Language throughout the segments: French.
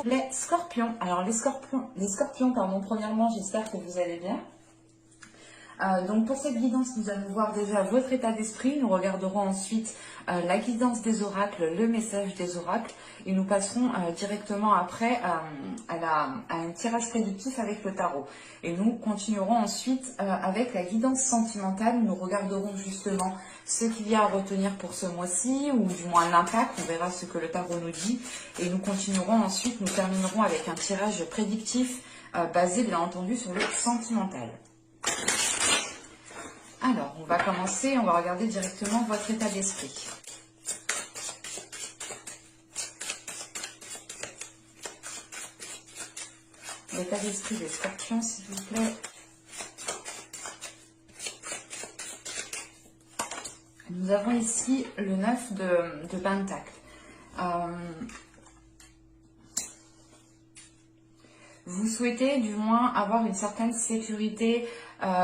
les scorpions. Alors les scorpions, pardon, premièrement, j'espère que vous allez bien. Donc pour cette guidance, nous allons voir déjà votre état d'esprit. Nous regarderons ensuite la guidance des oracles, le message des oracles. Et nous passerons directement après à un tirage prédictif avec le tarot. Et nous continuerons ensuite avec la guidance sentimentale. Nous regarderons justement ce qu'il y a à retenir pour ce mois-ci, ou du moins l'impact. On verra ce que le tarot nous dit. Et nous continuerons ensuite, nous terminerons avec un tirage prédictif basé bien entendu sur le sentimental. Alors, on va commencer, on va regarder directement votre état d'esprit. L'état d'esprit des scorpions, s'il vous plaît. Nous avons ici le 9 de Pentacle. Vous souhaitez du moins avoir une certaine sécurité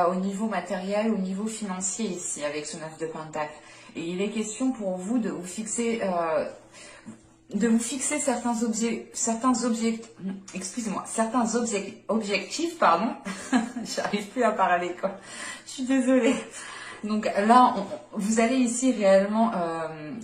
au niveau matériel, au niveau financier ici, avec ce 9 de Pentacle. Et il est question pour vous de vous fixer certains objectifs, pardon. J'arrive plus à parler, quoi. Je suis désolée. Donc là, vous allez ici réellement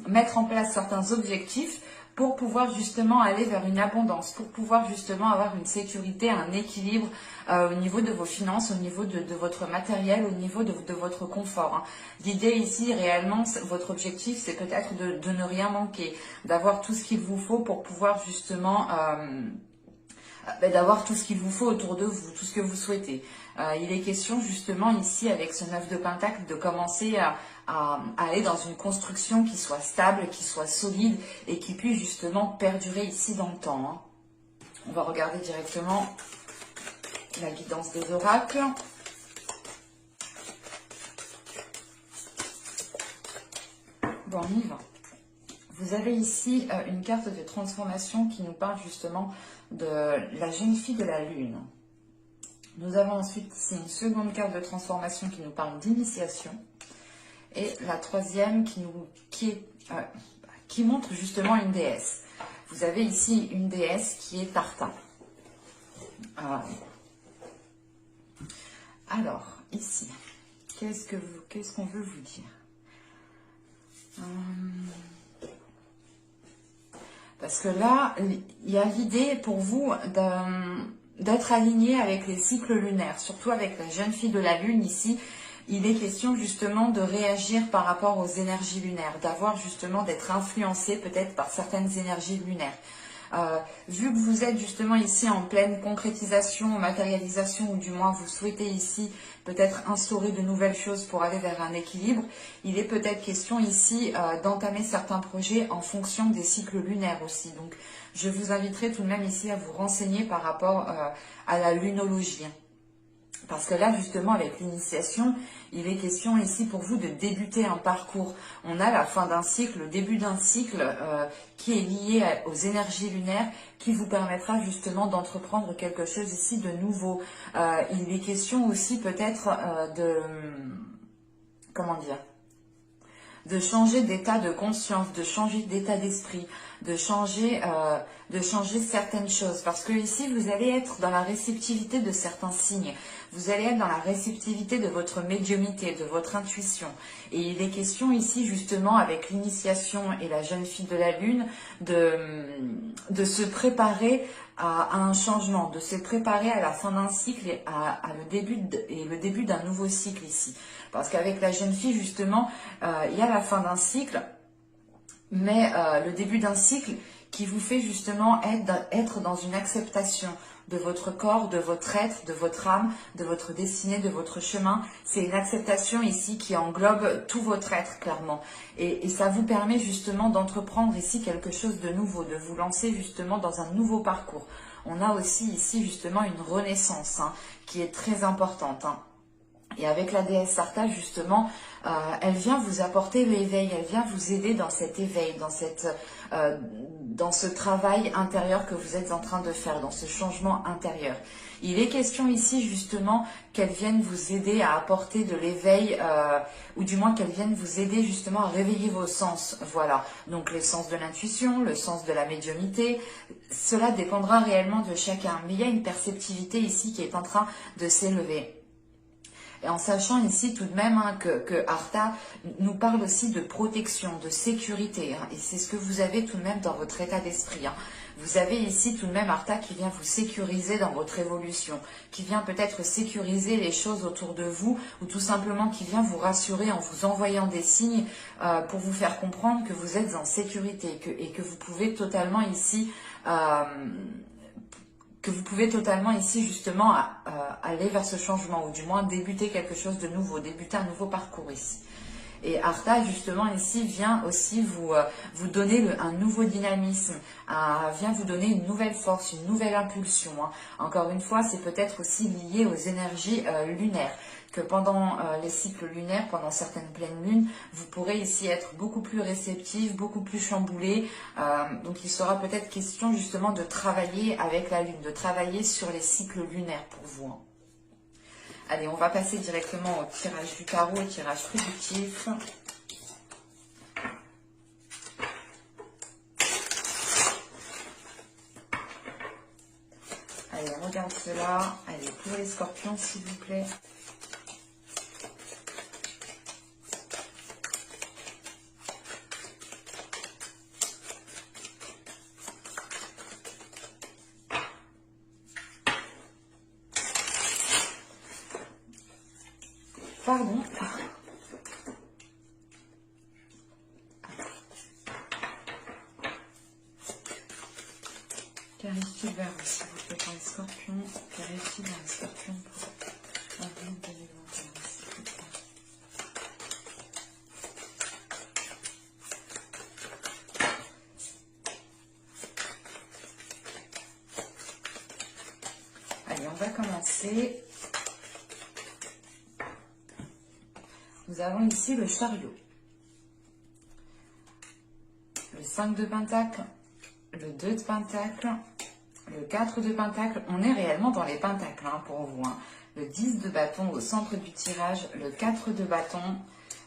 mettre en place certains objectifs pour pouvoir justement aller vers une abondance, pour pouvoir justement avoir une sécurité, un équilibre au niveau de vos finances, au niveau de votre matériel, au niveau de votre confort. Hein. L'idée ici, réellement, votre objectif, c'est peut-être de ne rien manquer, d'avoir tout ce qu'il vous faut pour pouvoir justement... d'avoir tout ce qu'il vous faut autour de vous, tout ce que vous souhaitez. Il est question justement ici, avec ce 9 de Pentacle, de commencer à aller dans une construction qui soit stable, qui soit solide et qui puisse justement perdurer ici dans le temps. Hein. On va regarder directement la guidance des oracles. Bon, on y va. Vous avez ici une carte de transformation qui nous parle justement de la jeune fille de la lune. Nous avons ensuite ici une seconde carte de transformation qui nous parle d'initiation. Et la troisième qui montre justement une déesse. Vous avez ici une déesse qui est Tartin. Alors, ici, qu'est-ce qu'on veut vous dire? Parce que là, il y a l'idée pour vous d'être aligné avec les cycles lunaires, surtout avec la jeune fille de la lune ici. Il est question justement de réagir par rapport aux énergies lunaires, d'avoir justement d'être influencé peut-être par certaines énergies lunaires. Vu que vous êtes justement ici en pleine concrétisation, matérialisation, ou du moins vous souhaitez ici peut-être instaurer de nouvelles choses pour aller vers un équilibre, il est peut-être question ici d'entamer certains projets en fonction des cycles lunaires aussi. Donc je vous inviterai tout de même ici à vous renseigner par rapport à la lunologie. Parce que là, justement, avec l'initiation, il est question ici pour vous de débuter un parcours. On a la fin d'un cycle, le début d'un cycle qui est lié aux énergies lunaires, qui vous permettra justement d'entreprendre quelque chose ici de nouveau. Il est question aussi peut-être de changer d'état de conscience, de changer d'état d'esprit, de changer certaines choses. Parce que ici, vous allez être dans la réceptivité de certains signes. Vous allez être dans la réceptivité de votre médiumnité, de votre intuition. Et il est question ici, justement, avec l'initiation et la jeune fille de la lune, de se préparer à un changement, de se préparer à la fin d'un cycle et le début d'un nouveau cycle ici. Parce qu'avec la jeune fille, justement, il y a la fin d'un cycle, mais le début d'un cycle qui vous fait justement être dans une acceptation de votre corps, de votre être, de votre âme, de votre destinée, de votre chemin. C'est une acceptation ici qui englobe tout votre être, clairement. Et ça vous permet justement d'entreprendre ici quelque chose de nouveau, de vous lancer justement dans un nouveau parcours. On a aussi ici justement une renaissance qui est très importante. Et avec la déesse Artha, justement, elle vient vous apporter l'éveil, elle vient vous aider dans cet éveil, dans ce travail intérieur que vous êtes en train de faire, dans ce changement intérieur. Il est question ici justement qu'elle vienne vous aider à apporter de l'éveil, ou du moins qu'elle vienne vous aider justement à réveiller vos sens. Voilà, donc le sens de l'intuition, le sens de la médiumnité, cela dépendra réellement de chacun. Mais il y a une perceptivité ici qui est en train de s'élever. Et en sachant ici tout de même que Artha nous parle aussi de protection, de sécurité. Et c'est ce que vous avez tout de même dans votre état d'esprit. Vous avez ici tout de même Artha qui vient vous sécuriser dans votre évolution, qui vient peut-être sécuriser les choses autour de vous, ou tout simplement qui vient vous rassurer en vous envoyant des signes pour vous faire comprendre que vous êtes en sécurité et que vous pouvez totalement ici... justement aller vers ce changement, ou du moins débuter quelque chose de nouveau, débuter un nouveau parcours ici. Et Artha, justement, ici, vient aussi vous donner un nouveau dynamisme, vient vous donner une nouvelle force, une nouvelle impulsion. Encore une fois, c'est peut-être aussi lié aux énergies lunaires, que pendant les cycles lunaires, pendant certaines pleines lunes, vous pourrez ici être beaucoup plus réceptif, beaucoup plus chamboulé. Donc il sera peut-être question justement de travailler avec la lune, de travailler sur les cycles lunaires pour vous. Allez, on va passer directement au tirage du tarot, au tirage prédictif. Allez, on regarde cela. Allez, pour les scorpions, s'il vous plaît. Pardon. Clarifiez vers vous, s'il vous plaît, pour les scorpions. Clarifiez vers les scorpions pour avril 2021, s'il vous plaît. Allez, on va commencer. Nous avons ici le chariot, le 5 de pentacle, le 2 de pentacle, le 4 de pentacle. On est réellement dans les pentacles pour vous. Le 10 de bâton au centre du tirage, le 4 de bâton,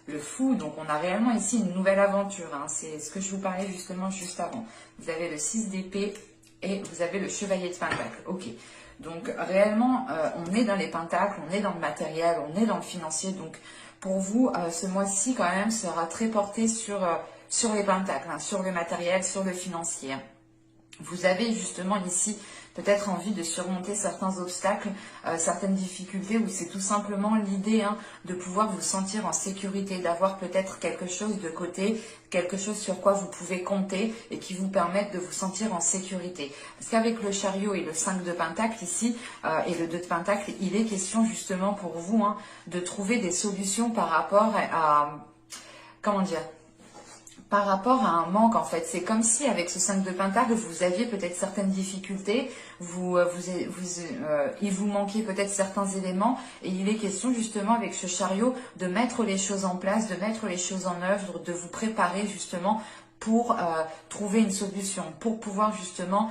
le fou. Donc on a réellement ici une nouvelle aventure. C'est ce que je vous parlais justement juste avant. Vous avez le 6 d'épée et vous avez le chevalier de pentacle. Ok. Donc réellement, on est dans les pentacles, on est dans le matériel, on est dans le financier. Donc pour vous, ce mois-ci quand même sera très porté sur les pentacles, sur le matériel, sur le financier. Vous avez justement ici peut-être envie de surmonter certains obstacles, certaines difficultés, ou c'est tout simplement l'idée de pouvoir vous sentir en sécurité, d'avoir peut-être quelque chose de côté, quelque chose sur quoi vous pouvez compter et qui vous permette de vous sentir en sécurité. Parce qu'avec le chariot et le 5 de pentacle ici, et le 2 de pentacle, il est question justement pour vous de trouver des solutions par rapport à comment dire, par rapport à un manque en fait. C'est comme si avec ce 5 de pentacle, vous aviez peut-être certaines difficultés, il vous manquait peut-être certains éléments, et il est question justement avec ce chariot de mettre les choses en place, de mettre les choses en œuvre, de vous préparer justement pour trouver une solution, pour pouvoir justement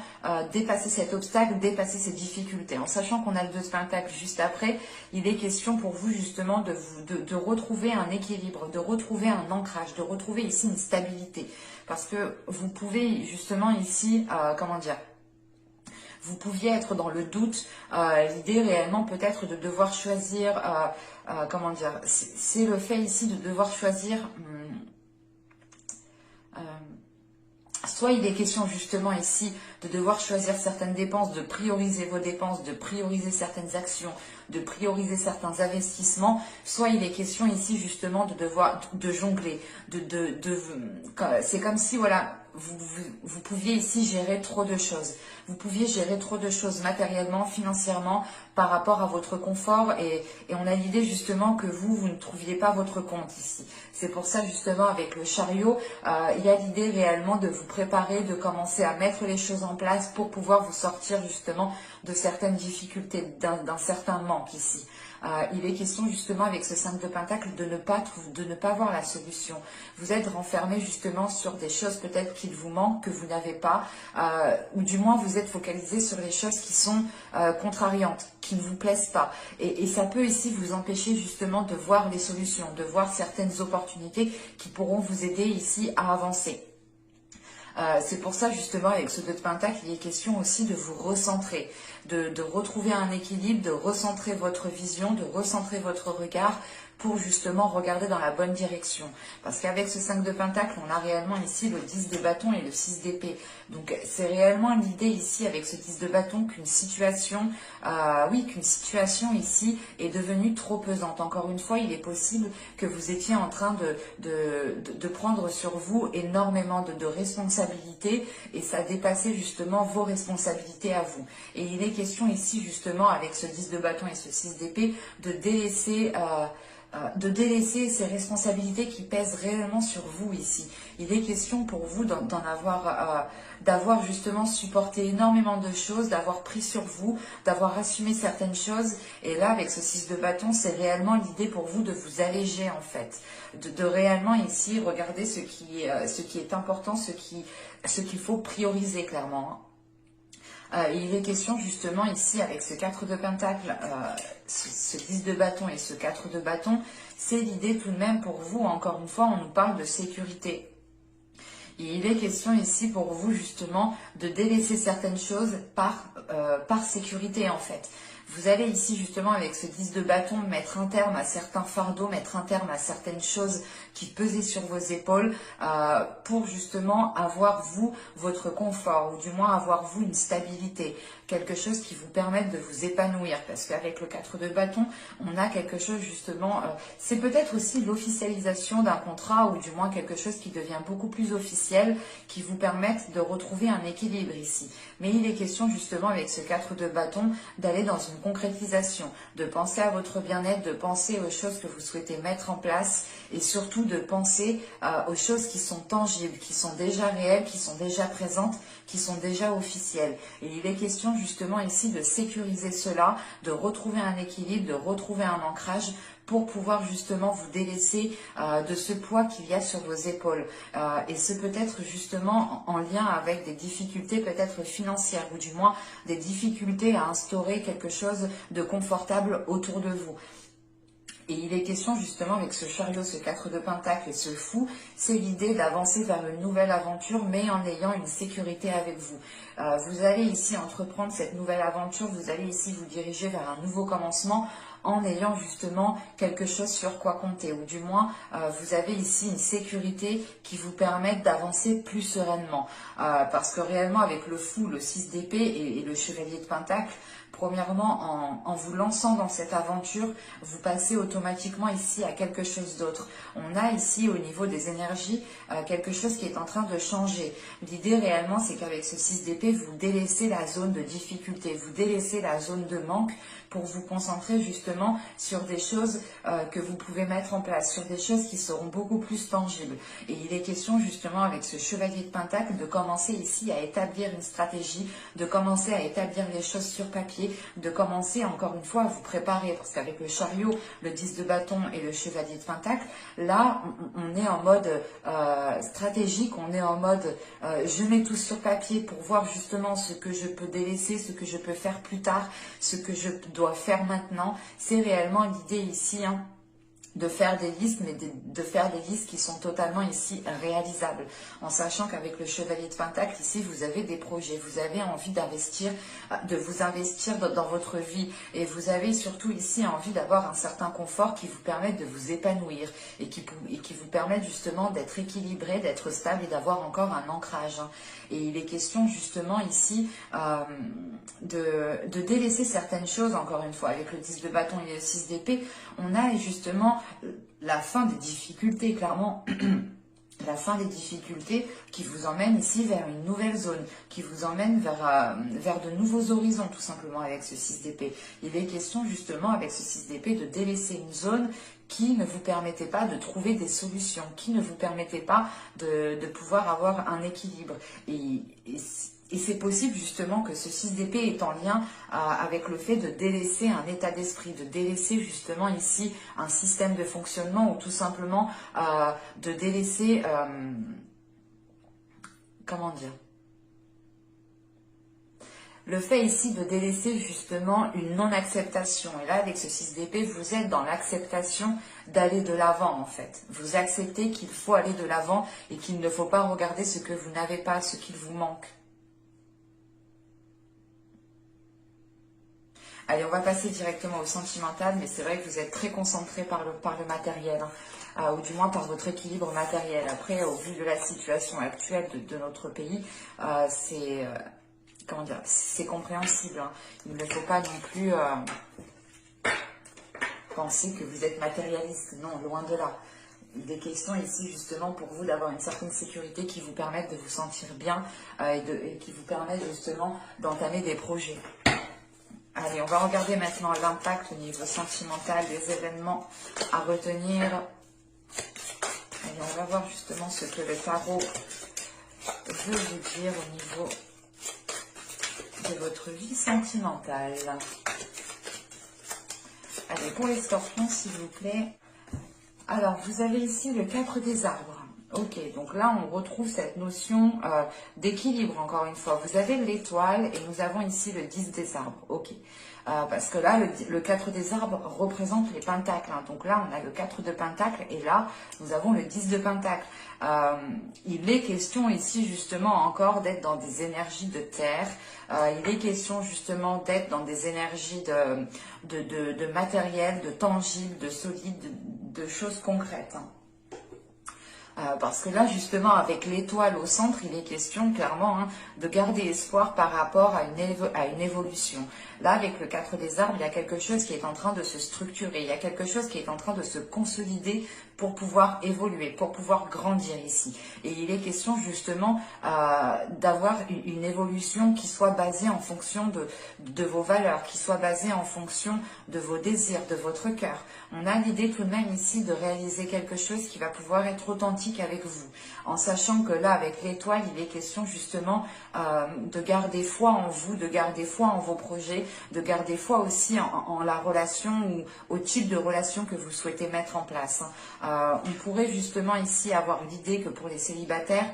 dépasser cet obstacle, dépasser ces difficultés. En sachant qu'on a le 2 de pentacle juste après, il est question pour vous justement de retrouver un équilibre, de retrouver un ancrage, de retrouver ici une stabilité. Parce que vous pouvez justement ici, comment dire, vous pouviez être dans le doute, l'idée réellement peut-être de devoir choisir, comment dire, c'est le fait ici de devoir choisir... soit il est question justement ici de devoir choisir certaines dépenses, de prioriser vos dépenses, de prioriser certaines actions, de prioriser certains investissements, soit il est question ici justement de jongler, c'est comme si voilà, vous pouviez ici gérer trop de choses. Vous pouviez gérer trop de choses matériellement, financièrement, par rapport à votre confort, et on a l'idée justement que vous ne trouviez pas votre compte ici. C'est pour ça justement avec le chariot, il y a l'idée réellement de vous préparer, de commencer à mettre les choses en place pour pouvoir vous sortir justement de certaines difficultés, d'un certain manque ici. Il est question justement avec ce 5 de Pentacle de ne pas voir la solution. Vous êtes renfermé justement sur des choses peut-être qu'il vous manque, que vous n'avez pas, ou du moins vous êtes focalisé sur les choses qui sont contrariantes, qui ne vous plaisent pas. Et ça peut ici vous empêcher justement de voir les solutions, de voir certaines opportunités qui pourront vous aider ici à avancer. C'est pour ça justement avec ce 2 de Pentacle, il est question aussi de vous recentrer, de retrouver un équilibre, de recentrer votre vision, de recentrer votre regard pour justement regarder dans la bonne direction. Parce qu'avec ce 5 de Pentacle, on a réellement ici le 10 de bâton et le 6 d'épée. Donc c'est réellement l'idée ici avec ce 10 de bâton qu'une situation, qu'une situation ici est devenue trop pesante. Encore une fois, il est possible que vous étiez en train de prendre sur vous énormément de responsabilités et ça dépassait justement vos responsabilités à vous. Et il est question ici justement avec ce 10 de bâton et ce 6 d'épée de délaisser ces responsabilités qui pèsent réellement sur vous ici. Il est question pour vous d'avoir justement supporté énormément de choses, d'avoir pris sur vous, d'avoir assumé certaines choses. Et là, avec ce 6 de bâton, c'est réellement l'idée pour vous de vous alléger en fait. De réellement ici regarder ce qui est important, ce qu'il faut prioriser clairement. Il est question justement ici avec ce 4 de Pentacle, ce 10 de bâton et ce 4 de bâton, c'est l'idée tout de même pour vous, encore une fois, on nous parle de sécurité. Et il est question ici pour vous justement de délaisser certaines choses par sécurité en fait. Vous allez ici justement avec ce 10 de bâton mettre un terme à certains fardeaux, mettre un terme à certaines choses qui pesaient sur vos épaules pour justement avoir vous votre confort ou du moins avoir vous une stabilité, quelque chose qui vous permette de vous épanouir parce qu'avec le 4 de bâton, on a quelque chose justement, c'est peut-être aussi l'officialisation d'un contrat ou du moins quelque chose qui devient beaucoup plus officiel qui vous permette de retrouver un équilibre ici. Mais il est question justement avec ce 4 de bâton d'aller dans une concrétisation, de penser à votre bien-être, de penser aux choses que vous souhaitez mettre en place et surtout de penser aux choses qui sont tangibles, qui sont déjà réelles, qui sont déjà présentes, qui sont déjà officielles. Et il est question justement ici de sécuriser cela, de retrouver un équilibre, de retrouver un ancrage pour pouvoir justement vous délaisser de ce poids qu'il y a sur vos épaules. Et ce peut être justement en lien avec des difficultés peut-être financières ou du moins des difficultés à instaurer quelque chose de confortable autour de vous. Et il est question justement avec ce chariot, ce 4 de Pentacle et ce fou, c'est l'idée d'avancer vers une nouvelle aventure mais en ayant une sécurité avec vous. Vous allez ici entreprendre cette nouvelle aventure, vous allez ici vous diriger vers un nouveau commencement en ayant justement quelque chose sur quoi compter ou du moins vous avez ici une sécurité qui vous permette d'avancer plus sereinement parce que réellement avec le fou, le 6 d'épée et le chevalier de Pentacle, premièrement, en vous lançant dans cette aventure, vous passez automatiquement ici à quelque chose d'autre. On a ici au niveau des énergies quelque chose qui est en train de changer. L'idée réellement, c'est qu'avec ce 6 d'épée, vous délaissez la zone de difficulté, vous délaissez la zone de manque pour vous concentrer justement sur des choses que vous pouvez mettre en place, sur des choses qui seront beaucoup plus tangibles. Et il est question justement avec ce chevalier de Pentacle de commencer ici à établir une stratégie, de commencer à établir les choses sur papier, de commencer encore une fois à vous préparer parce qu'avec le chariot, le 10 de bâton et le chevalier de Pentacle, là on est en mode stratégique, on est en mode je mets tout sur papier pour voir justement ce que je peux délaisser, ce que je peux faire plus tard, ce que je dois faire maintenant. C'est réellement l'idée ici de faire des listes, mais de faire des listes qui sont totalement ici réalisables, en sachant qu'avec le chevalier de Pentacle, ici, vous avez des projets, vous avez envie d'investir, de vous investir dans votre vie, et vous avez surtout ici envie d'avoir un certain confort qui vous permette de vous épanouir, et qui vous permette justement d'être équilibré, d'être stable, et d'avoir encore un ancrage. Et il est question justement ici de délaisser certaines choses, encore une fois, avec le 10 de bâton et le 6 d'épée, on a justement la fin des difficultés, clairement, la fin des difficultés qui vous emmène ici vers une nouvelle zone, qui vous emmène vers de nouveaux horizons, tout simplement, avec ce 6 d'épée. Il est question justement, avec ce 6 d'épée, de délaisser une zone qui ne vous permettait pas de trouver des solutions, qui ne vous permettait pas de pouvoir avoir un équilibre. Et Et c'est possible justement que ce 6 d'épée est en lien avec le fait de délaisser un état d'esprit, de délaisser justement ici un système de fonctionnement ou tout simplement de délaisser, comment dire, le fait ici de délaisser justement une non-acceptation. Et là, avec ce 6 d'épée, vous êtes dans l'acceptation d'aller de l'avant en fait. Vous acceptez qu'il faut aller de l'avant et qu'il ne faut pas regarder ce que vous n'avez pas, ce qu'il vous manque. Allez, on va passer directement au sentimental, mais c'est vrai que vous êtes très concentré par le matériel, hein, ou du moins par votre équilibre matériel. Après, au vu de la situation actuelle de notre pays, c'est comment dire, c'est compréhensible. Hein. Il ne faut pas non plus penser que vous êtes matérialiste. Non, loin de là. Il est question ici justement pour vous d'avoir une certaine sécurité qui vous permette de vous sentir bien et qui vous permette justement d'entamer des projets. Allez, on va regarder maintenant l'impact au niveau sentimental des événements à retenir. Allez, on va voir justement ce que le tarot veut vous dire au niveau de votre vie sentimentale. Allez, pour les scorpions, s'il vous plaît. Alors, vous avez ici le 4 des arbres. Ok, donc là, on retrouve cette notion d'équilibre, encore une fois. Vous avez l'étoile et nous avons ici le 10 des arbres. Ok, parce que là, le 4 des arbres représente les pentacles. Hein. Donc là, on a le 4 de pentacles et là, nous avons le 10 de pentacles. Il est question ici, justement, encore d'être dans des énergies de terre. Il est question, justement, d'être dans des énergies de matériel, de tangible, de solide, de choses concrètes. Hein. Parce que là, justement, avec l'étoile au centre, il est question clairement de garder espoir par rapport à une évolution. Là, avec le 4 des arbres, il y a quelque chose qui est en train de se structurer, il y a quelque chose qui est en train de se consolider pour pouvoir évoluer, pour pouvoir grandir ici. Et il est question justement d'avoir une évolution qui soit basée en fonction de vos valeurs, qui soit basée en fonction de vos désirs, de votre cœur. On a l'idée tout de même ici de réaliser quelque chose qui va pouvoir être authentique avec vous, en sachant que là, avec l'étoile, il est question justement de garder foi en vous, de garder foi en vos projets, de garder foi aussi en la relation ou au type de relation que vous souhaitez mettre en place. On pourrait justement ici avoir l'idée que pour les célibataires,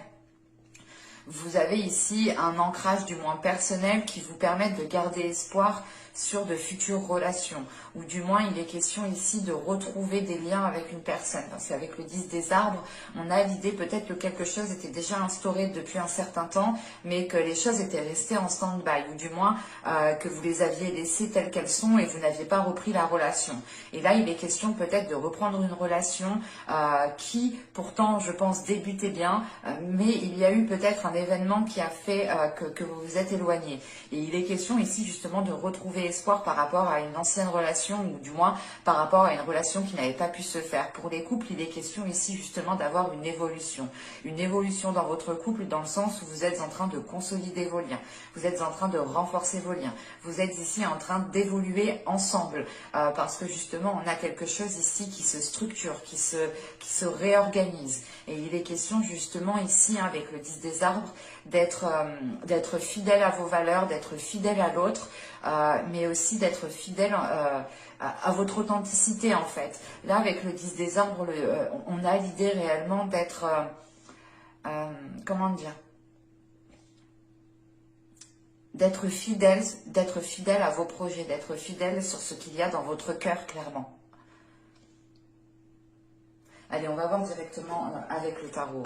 vous avez ici un ancrage du moins personnel qui vous permet de garder espoir sur de futures relations, ou du moins il est question ici de retrouver des liens avec une personne, parce qu'avec le 10 des arbres, on a l'idée peut-être que quelque chose était déjà instauré depuis un certain temps, mais que les choses étaient restées en stand-by, ou du moins que vous les aviez laissées telles qu'elles sont et vous n'aviez pas repris la relation. Et là, il est question peut-être de reprendre une relation qui, pourtant, je pense, débutait bien, mais il y a eu peut-être un événement qui a fait que vous vous êtes éloigné. Et il est question ici justement de retrouver espoir par rapport à une ancienne relation ou du moins par rapport à une relation qui n'avait pas pu se faire. Pour les couples, il est question ici justement d'avoir une évolution dans votre couple dans le sens où vous êtes en train de consolider vos liens, vous êtes en train de renforcer vos liens, vous êtes ici en train d'évoluer ensemble parce que justement on a quelque chose ici qui se structure, qui se réorganise et il est question justement ici avec le 10 des arbres d'être fidèle à vos valeurs, d'être fidèle à l'autre, mais aussi d'être fidèle à votre authenticité en fait. Là avec le 10 des arbres, on a l'idée réellement d'être, comment dire, d'être fidèle à vos projets, d'être fidèle sur ce qu'il y a dans votre cœur clairement. Allez, on va voir directement avec le tarot.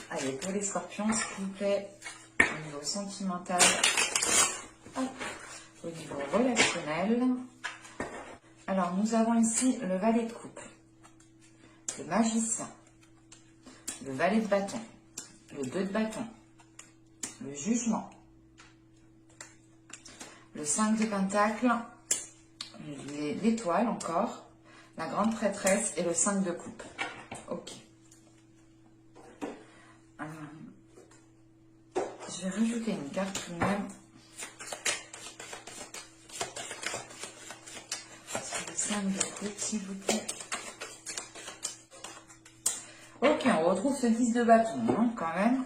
Allez, pour les scorpions, s'il vous plaît, au niveau sentimental, hop, au niveau relationnel. Alors, nous avons ici le valet de coupe, le magicien, le valet de bâton, le 2 de bâton, le jugement, le 5 de pentacle, l'étoile encore, la grande prêtresse et le 5 de coupe. Ok. Je vais rajouter une carte tout de même. Le 5 de coupe, s'il vous plaît. retrouve ce 10 de bâton, hein, quand même.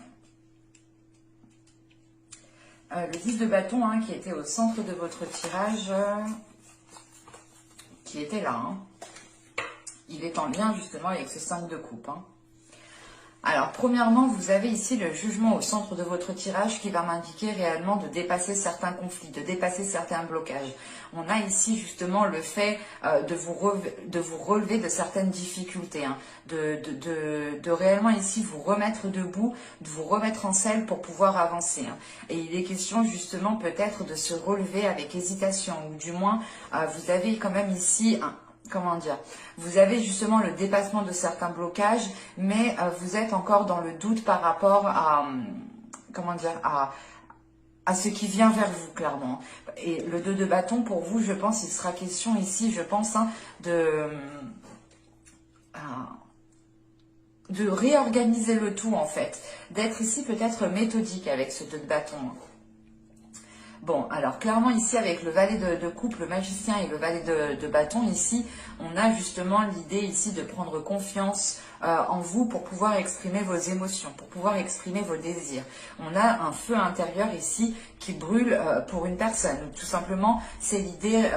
Le 10 de bâton, hein, qui était au centre de votre tirage, qui était là. Hein. Il est en lien justement avec ce 5 de coupe. Hein. Alors, premièrement, vous avez ici le jugement au centre de votre tirage qui va m'indiquer réellement de dépasser certains conflits, de dépasser certains blocages. On a ici justement le fait de vous relever de certaines difficultés, hein, de réellement ici vous remettre debout, de vous remettre en selle pour pouvoir avancer. Hein. Et il est question justement peut-être de se relever avec hésitation, ou du moins vous avez quand même ici comment dire, vous avez justement le dépassement de certains blocages, mais vous êtes encore dans le doute par rapport à, comment dire, à ce qui vient vers vous, clairement. Et le 2 de bâton, pour vous, je pense, il sera question ici, je pense, hein, de réorganiser le tout, en fait. D'être ici peut-être méthodique avec ce 2 de bâton. Hein. Bon, alors clairement ici avec le valet de coupe, le magicien et le valet de bâton, ici, on a justement l'idée ici de prendre confiance en vous pour pouvoir exprimer vos émotions, pour pouvoir exprimer vos désirs. On a un feu intérieur ici qui brûle pour une personne. Tout simplement, c'est l'idée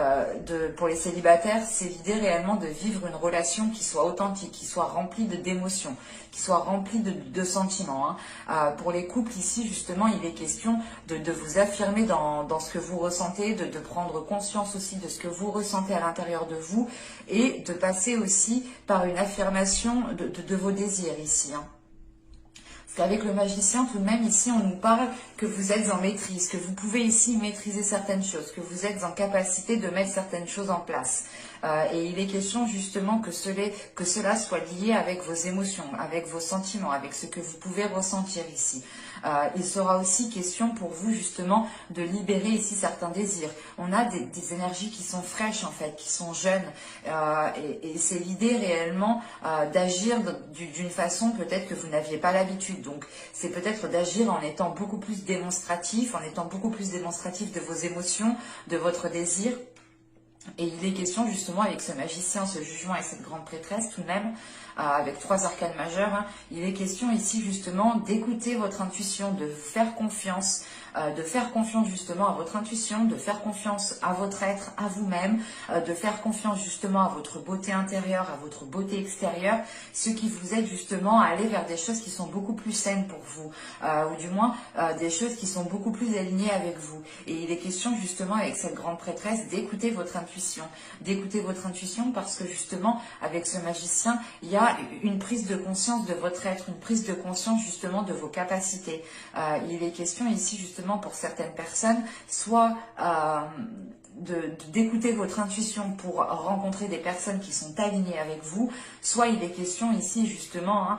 pour les célibataires, c'est l'idée réellement de vivre une relation qui soit authentique, qui soit remplie d'émotions, qui soit remplie de sentiments. Hein. Pour les couples ici, justement, il est question de vous affirmer dans ce que vous ressentez, de prendre conscience aussi de ce que vous ressentez à l'intérieur de vous et de passer aussi par une affirmation de vos désirs ici. Hein. Parce qu'avec le magicien, tout de même, ici, on nous parle que vous êtes en maîtrise, que vous pouvez ici maîtriser certaines choses, que vous êtes en capacité de mettre certaines choses en place. Et il est question justement que cela soit lié avec vos émotions, avec vos sentiments, avec ce que vous pouvez ressentir ici. Il sera aussi question pour vous justement de libérer ici certains désirs. On a des énergies qui sont fraîches en fait, qui sont jeunes. Et c'est l'idée réellement d'agir d'une façon peut-être que vous n'aviez pas l'habitude. Donc c'est peut-être d'agir en étant beaucoup plus démonstratif, de vos émotions, de votre désir. Et il est question justement avec ce magicien, ce jugement et cette grande prêtresse tout de même, avec 3 arcanes majeures, hein, il est question ici justement d'écouter votre intuition, de vous faire confiance, justement à votre intuition, de faire confiance à votre être, à vous-même, de faire confiance justement à votre beauté intérieure, à votre beauté extérieure, ce qui vous aide justement à aller vers des choses qui sont beaucoup plus saines pour vous, ou du moins des choses qui sont beaucoup plus alignées avec vous. Et il est question justement avec cette grande prêtresse d'écouter votre intuition, parce que justement avec ce magicien, il y a une prise de conscience de votre être, une prise de conscience justement de vos capacités. Il est question ici justement pour certaines personnes, soit d'écouter votre intuition pour rencontrer des personnes qui sont alignées avec vous, soit il est question ici justement hein,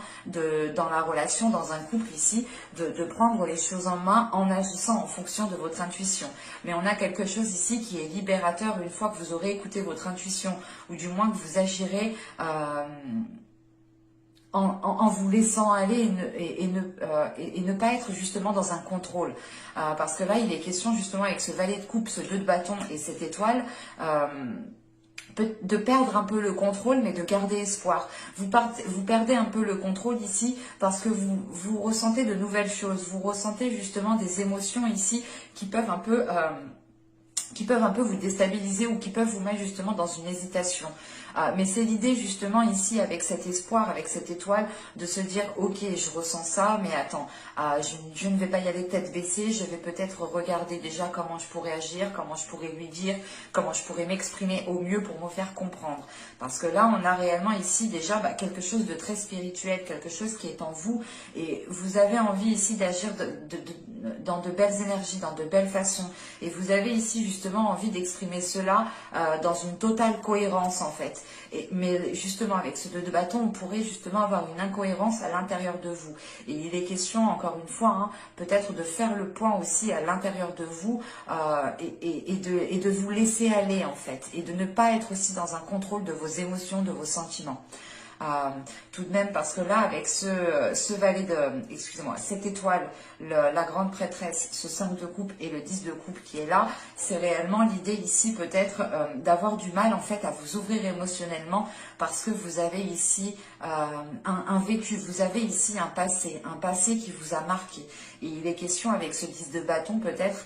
dans la relation, dans un couple ici, de prendre les choses en main en agissant en fonction de votre intuition. Mais on a quelque chose ici qui est libérateur une fois que vous aurez écouté votre intuition, ou du moins que vous agirez en vous laissant aller et ne pas être justement dans un contrôle. Parce que là, il est question justement avec ce valet de coupe, ce 2 de bâton et cette étoile, de perdre un peu le contrôle, mais de garder espoir. Vous perdez un peu le contrôle ici parce que vous ressentez de nouvelles choses. Vous ressentez justement des émotions ici qui peuvent un peu vous déstabiliser ou qui peuvent vous mettre justement dans une hésitation. Mais c'est l'idée justement ici avec cet espoir, avec cette étoile, de se dire ok, je ressens ça, mais attends, je ne vais pas y aller tête baissée, je vais peut-être regarder déjà comment je pourrais agir, comment je pourrais lui dire, comment je pourrais m'exprimer au mieux pour me faire comprendre. Parce que là, on a réellement ici déjà quelque chose de très spirituel, quelque chose qui est en vous, et vous avez envie ici d'agir dans de belles énergies, dans de belles façons, et vous avez ici justement envie d'exprimer cela dans une totale cohérence en fait. Mais justement avec ce 2 de bâton, on pourrait justement avoir une incohérence à l'intérieur de vous. Et il est question encore une fois, hein, peut-être de faire le point aussi à l'intérieur de vous et de vous laisser aller en fait, et de ne pas être aussi dans un contrôle de vos émotions, de vos sentiments. tout de même, parce que là, avec ce valet de, excusez-moi, cette étoile, la grande prêtresse, ce 5 de coupe et le 10 de coupe qui est là, c'est réellement l'idée ici peut-être d'avoir du mal en fait à vous ouvrir émotionnellement, parce que vous avez ici un vécu, vous avez ici un passé qui vous a marqué. Et il est question avec ce 10 de bâton peut-être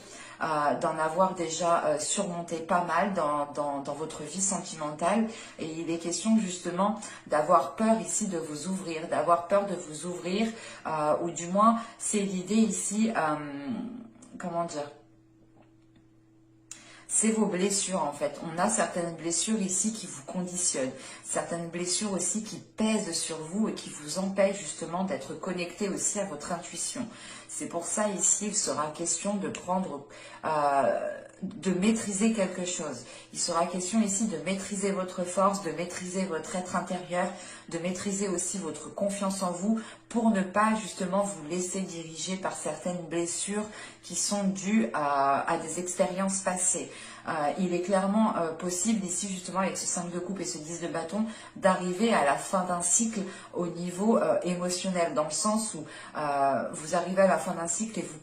d'en avoir déjà surmonté pas mal dans votre vie sentimentale, et il est question justement d'avoir peur ici de vous ouvrir, ou du moins c'est l'idée ici, comment dire, c'est vos blessures en fait. On a certaines blessures ici qui vous conditionnent, certaines blessures aussi qui pèsent sur vous et qui vous empêchent justement d'être connecté aussi à votre intuition. C'est pour ça ici il sera question de prendre, de maîtriser quelque chose. Il sera question ici de maîtriser votre force, de maîtriser votre être intérieur, de maîtriser aussi votre confiance en vous pour ne pas justement vous laisser diriger par certaines blessures qui sont dues à des expériences passées. Il est clairement possible ici justement avec ce 5 de coupe et ce 10 de bâton d'arriver à la fin d'un cycle au niveau émotionnel, dans le sens où vous arrivez à la fin d'un cycle et vous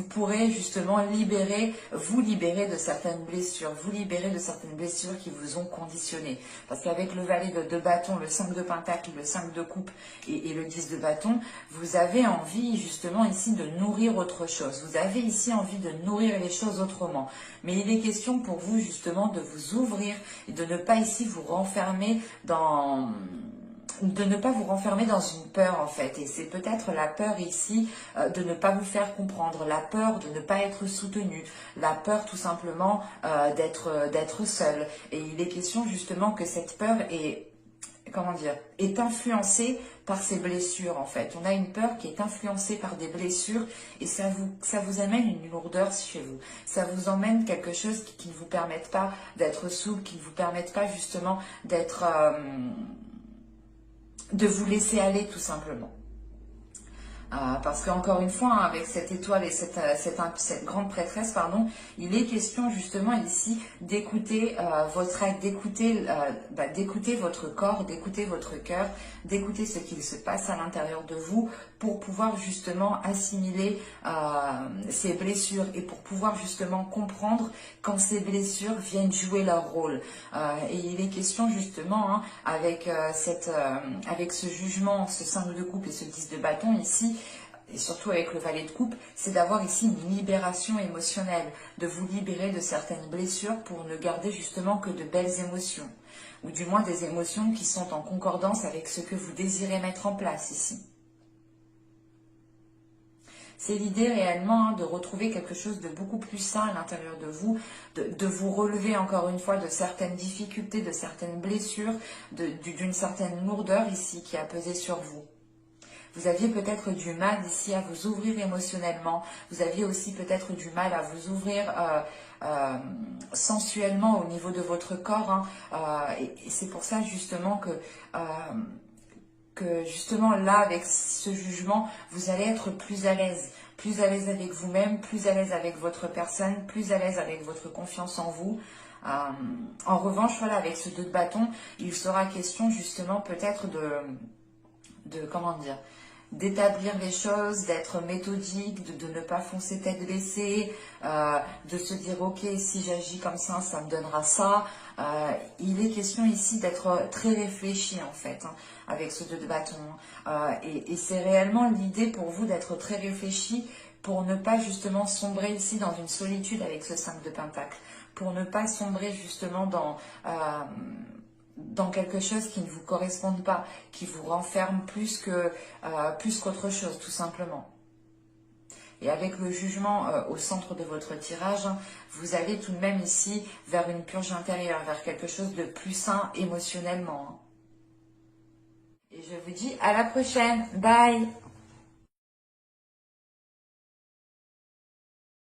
pourrez justement vous libérer de certaines blessures, qui vous ont conditionné. Parce qu'avec le valet de bâton, le 5 de pentacle, le 5 de coupe et le 10 de bâton, vous avez envie justement ici de nourrir autre chose. Vous avez ici envie de nourrir les choses autrement. Mais il est question pour vous justement de vous ouvrir et de ne pas ici vous renfermer dans une peur en fait, et c'est peut-être la peur ici de ne pas vous faire comprendre, la peur de ne pas être soutenu, la peur tout simplement d'être seul. Et il est question justement que cette peur est influencée par ces blessures en fait. On a une peur qui est influencée par des blessures et ça vous amène une lourdeur chez vous. Ça vous emmène quelque chose qui ne vous permette pas d'être souple, qui ne vous permette pas justement de vous laisser aller tout simplement. Parce qu'encore une fois, hein, avec cette étoile et cette grande prêtresse, pardon, il est question justement ici d'écouter votre être, d'écouter votre corps, d'écouter votre cœur, d'écouter ce qu'il se passe à l'intérieur de vous pour pouvoir justement assimiler ces blessures et pour pouvoir justement comprendre quand ces blessures viennent jouer leur rôle. Et il est question justement, hein, avec ce jugement, ce 5 de coupe et ce 10 de bâton ici, et surtout avec le valet de coupe, c'est d'avoir ici une libération émotionnelle, de vous libérer de certaines blessures pour ne garder justement que de belles émotions, ou du moins des émotions qui sont en concordance avec ce que vous désirez mettre en place ici. C'est l'idée réellement, hein, de retrouver quelque chose de beaucoup plus sain à l'intérieur de vous, de vous relever encore une fois de certaines difficultés, de certaines blessures, d'une certaine lourdeur ici qui a pesé sur vous. Vous aviez peut-être du mal ici à vous ouvrir émotionnellement. Vous aviez aussi peut-être du mal à vous ouvrir sensuellement au niveau de votre corps. Hein. Et c'est pour ça justement que justement là, avec ce jugement, vous allez être plus à l'aise avec vous-même, plus à l'aise avec votre personne, plus à l'aise avec votre confiance en vous. En revanche, voilà, avec ce 2 de bâton, il sera question justement peut-être comment dire, d'établir les choses, d'être méthodique, de ne pas foncer tête baissée, de se dire ok, si j'agis comme ça me donnera ça. Il est question ici d'être très réfléchi en fait, hein, avec ce 2 de bâton. Et c'est réellement l'idée pour vous d'être très réfléchi pour ne pas justement sombrer ici dans une solitude avec ce 5 de pentacle, pour ne pas sombrer justement dans quelque chose qui ne vous corresponde pas, qui vous renferme plus qu'autre chose, tout simplement. Et avec le jugement au centre de votre tirage, hein, vous allez tout de même ici vers une purge intérieure, vers quelque chose de plus sain émotionnellement. Et je vous dis à la prochaine. Bye!